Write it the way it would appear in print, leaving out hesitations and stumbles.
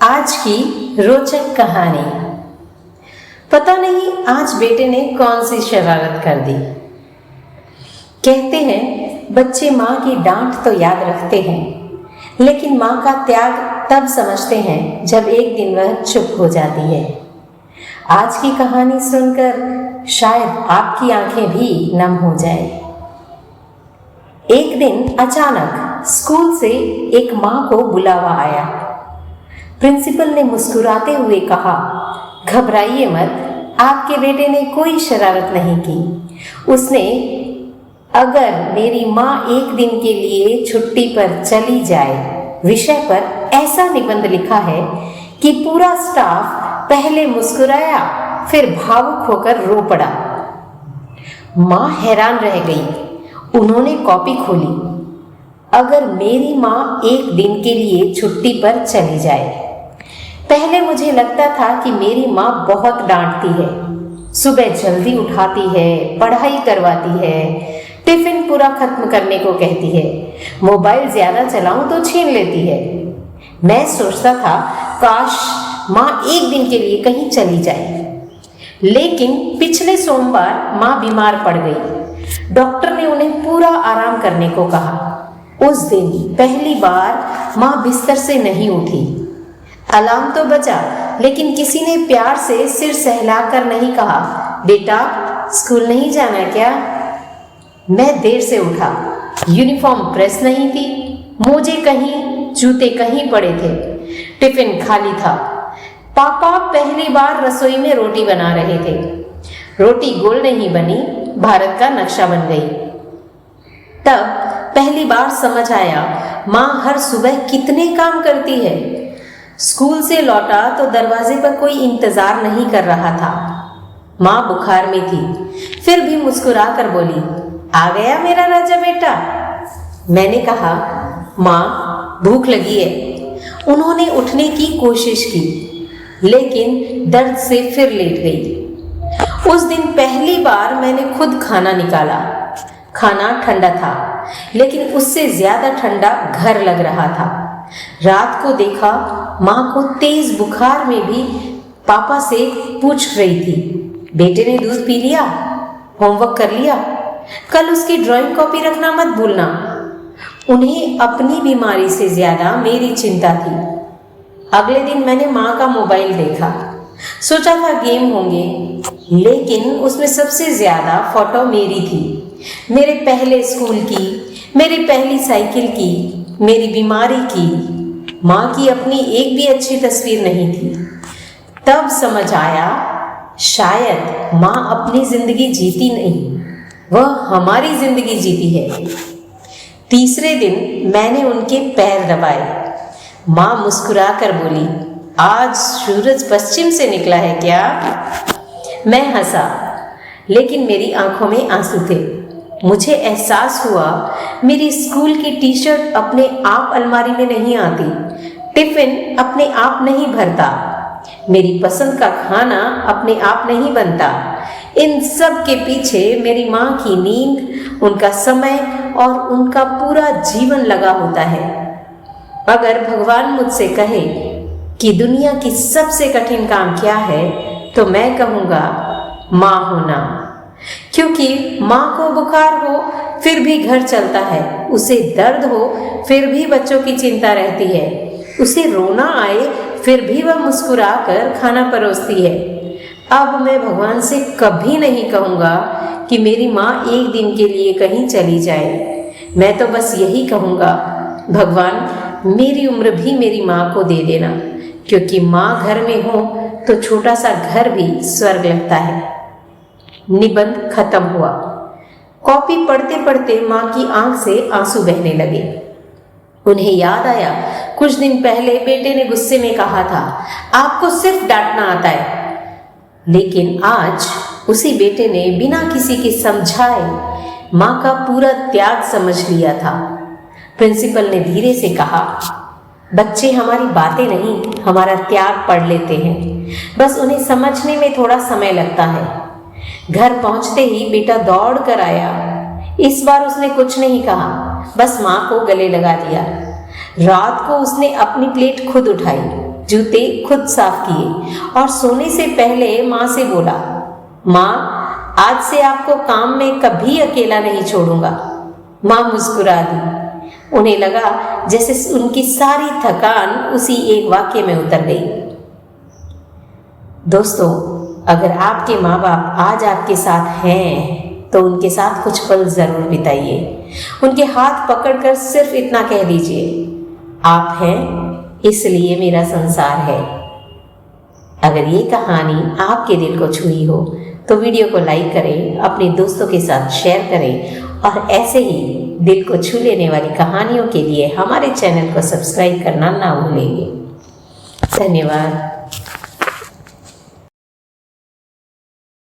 आज की रोचक कहानी। पता नहीं आज बेटे ने कौन सी शरारत कर दी। कहते हैं बच्चे माँ की डांट तो याद रखते हैं, लेकिन माँ का त्याग तब समझते हैं जब एक दिन वह चुप हो जाती है। आज की कहानी सुनकर शायद आपकी आंखें भी नम हो जाए। एक दिन अचानक स्कूल से एक माँ को बुलावा आया। प्रिंसिपल ने मुस्कुराते हुए कहा, घबराइए मत, आपके बेटे ने कोई शरारत नहीं की। उसने अगर मेरी माँ एक दिन के लिए छुट्टी पर चली जाए विषय पर ऐसा निबंध लिखा है कि पूरा स्टाफ पहले मुस्कुराया फिर भावुक होकर रो पड़ा। माँ हैरान रह गई। उन्होंने कॉपी खोली। अगर मेरी माँ एक दिन के लिए छुट्टी पर चली जाए। पहले मुझे लगता था कि मेरी माँ बहुत डांटती है, सुबह जल्दी उठाती है, पढ़ाई करवाती है, टिफिन पूरा खत्म करने को कहती है, मोबाइल ज्यादा चलाऊं तो छीन लेती है। मैं सोचता था काश माँ एक दिन के लिए कहीं चली जाए। लेकिन पिछले सोमवार माँ बीमार पड़ गई। डॉक्टर ने उन्हें पूरा आराम करने को कहा। उस दिन पहली बार माँ बिस्तर से नहीं उठी। अलार्म तो बजा, लेकिन किसी ने प्यार से सिर सहलाकर नहीं कहा, बेटा स्कूल नहीं जाना क्या? मैं देर से उठा। यूनिफॉर्म प्रेस नहीं थी, मोजे कहीं, जूते कहीं पड़े थे, टिफिन खाली था। पापा पहली बार रसोई में रोटी बना रहे थे। रोटी गोल नहीं बनी, भारत का नक्शा बन गई। तब पहली बार समझ आया माँ हर सुबह कितने काम करती है। स्कूल से लौटा तो दरवाजे पर कोई इंतजार नहीं कर रहा था। माँ बुखार में थी, फिर भी मुस्कुरा कर बोली, आ गया मेरा राजा बेटा। मैंने कहा, माँ भूख लगी है। उन्होंने उठने की कोशिश की, लेकिन दर्द से फिर लेट गई। उस दिन पहली बार मैंने खुद खाना निकाला। खाना ठंडा था, लेकिन उससे ज्यादा ठंडा घर लग रहा था। रात को देखा माँ को तेज बुखार में भी पापा से पूछ रही थी, बेटे ने दूध पी लिया, होमवर्क कर लिया, कल उसकी ड्राइंग कॉपी रखना मत भूलना। उन्हें अपनी बीमारी से ज्यादा मेरी चिंता थी। अगले दिन मैंने माँ का मोबाइल देखा। सोचा था गेम होंगे, लेकिन उसमें सबसे ज्यादा फोटो मेरी थी। मेरे पहले स्कूल की, मेरी पहली साइकिल की, मेरी बीमारी की। माँ की अपनी एक भी अच्छी तस्वीर नहीं थी। तब समझ आया शायद माँ अपनी जिंदगी जीती नहीं, वह हमारी जिंदगी जीती है। तीसरे दिन मैंने उनके पैर दबाए। माँ मुस्कुरा कर बोली, आज सूरज पश्चिम से निकला है क्या? मैं हंसा, लेकिन मेरी आंखों में आंसू थे। मुझे एहसास हुआ मेरी स्कूल की टी शर्ट अपने आप अलमारी में नहीं आती, टिफिन अपने आप नहीं भरता, मेरी पसंद का खाना अपने आप नहीं बनता। इन सब के पीछे मेरी माँ की नींद, उनका समय और उनका पूरा जीवन लगा होता है। अगर भगवान मुझसे कहे कि दुनिया की सबसे कठिन काम क्या है, तो मैं कहूँगा माँ होना। क्योंकि माँ को बुखार हो फिर भी घर चलता है, उसे दर्द हो फिर भी बच्चों की चिंता रहती है, उसे रोना आए फिर भी वह मुस्कुरा कर खाना परोसती है। अब मैं भगवान से कभी नहीं कहूँगा कि मेरी माँ एक दिन के लिए कहीं चली जाए। मैं तो बस यही कहूँगा, भगवान मेरी उम्र भी मेरी माँ को दे देना, क्योंकि माँ घर में हो तो छोटा सा घर भी स्वर्ग लगता है। निबंध खत्म हुआ। कॉपी पढ़ते पढ़ते माँ की आंख से आंसू बहने लगे। उन्हें याद आया कुछ दिन पहले बेटे ने गुस्से में कहा था, आपको सिर्फ डांटना आता है। लेकिन आज उसी बेटे ने बिना किसी के समझाए माँ का पूरा त्याग समझ लिया था। प्रिंसिपल ने धीरे से कहा, बच्चे हमारी बातें नहीं, हमारा त्याग पढ़ लेते हैं, बस उन्हें समझने में थोड़ा समय लगता है। घर पहुंचते ही बेटा दौड़ कर आया। इस बार उसने कुछ नहीं कहा, बस माँ को गले लगा दिया। रात को उसने अपनी प्लेट खुद उठाई। जूते खुद साफ किए और सोने से पहले माँ से बोला, माँ आज से आपको काम में कभी अकेला नहीं छोड़ूंगा। माँ मुस्कुरा दी। उन्हें लगा जैसे उनकी सारी थकान उसी एक वाक्य में उतर गई। दोस्तों, अगर आपके माँ बाप आज आपके साथ हैं तो उनके साथ कुछ पल जरूर बिताइए। उनके हाथ पकड़कर सिर्फ इतना कह दीजिए, आप हैं इसलिए मेरा संसार है। अगर ये कहानी आपके दिल को छुई हो तो वीडियो को लाइक करें, अपने दोस्तों के साथ शेयर करें और ऐसे ही दिल को छू लेने वाली कहानियों के लिए हमारे चैनल को सब्सक्राइब करना ना भूलेंगे। धन्यवाद।